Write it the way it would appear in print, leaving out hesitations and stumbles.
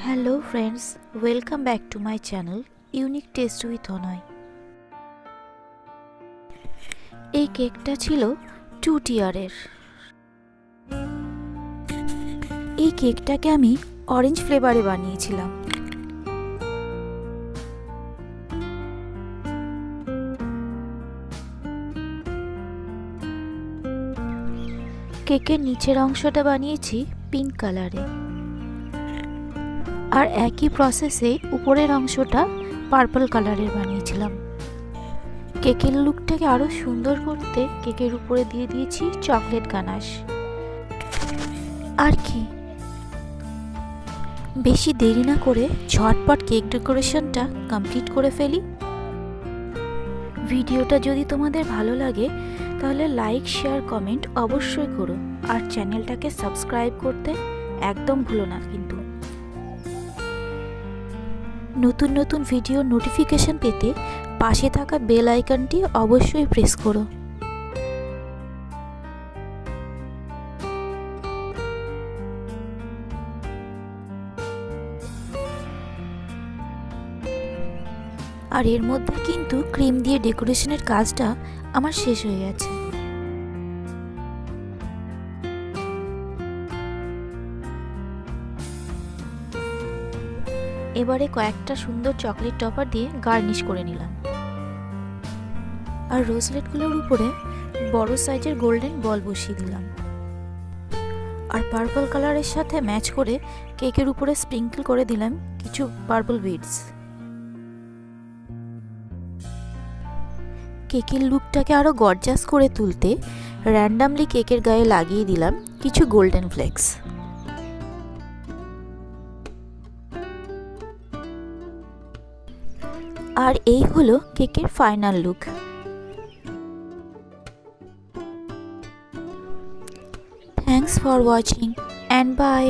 Hello friends, welcome back to my channel unique taste with Anoy. এই কেকটা ছিল 2 টিয়ারের। এই কেকটাকে আমি অরেঞ্জ ফ্লেভারে বানিয়েছিলাম। কেকের নিচের অংশটা বানিয়েছি পিঙ্ক কালারে, আর একই প্রসেসে উপরের অংশটা পার্পল কালারের বানিয়েছিলাম। কেকের লুকটাকে আরো সুন্দর করতে কেকের উপরে দিয়ে দিয়েছি চকলেট গানাশ। আর কি, বেশি দেরি না করে ঝটপট কেক ডেকোরেশনটা কমপ্লিট করে ফেলি। ভিডিওটা যদি তোমাদের ভালো লাগে তাহলে লাইক, শেয়ার, কমেন্ট অবশ্যই করো, আর চ্যানেলটাকে সাবস্ক্রাইব করতে একদম ভুলো না কিন্তু। নতুন নতুন ভিডিও নোটিফিকেশন পেতে পাশে থাকা বেল আইকনটি অবশ্যই প্রেস করো। আর এর মধ্যে কিন্তু ক্রিম দিয়ে ডেকোরেশনের কাজটা আমার শেষ হয়ে গেছে। এবারে কয়েকটা সুন্দর চকলেট টপার দিয়ে গার্নিশ করে নিলাম, আর রোজলেটগুলোর উপরে বড় সাইজের গোল্ডেন বল বসিয়ে দিলাম, আর পার্পল কালারের সাথে ম্যাচ করে কেকের উপরে স্প্রিঙ্কল করে দিলাম কিছু পার্পল বিডস। কেকের লুকটাকে আরো গর্জাস করে তুলতে র্যান্ডামলি কেকের গায়ে লাগিয়ে দিলাম কিছু গোল্ডেন ফ্লেক্স। আর এই হলো কেকের final look. Thanks for watching and by.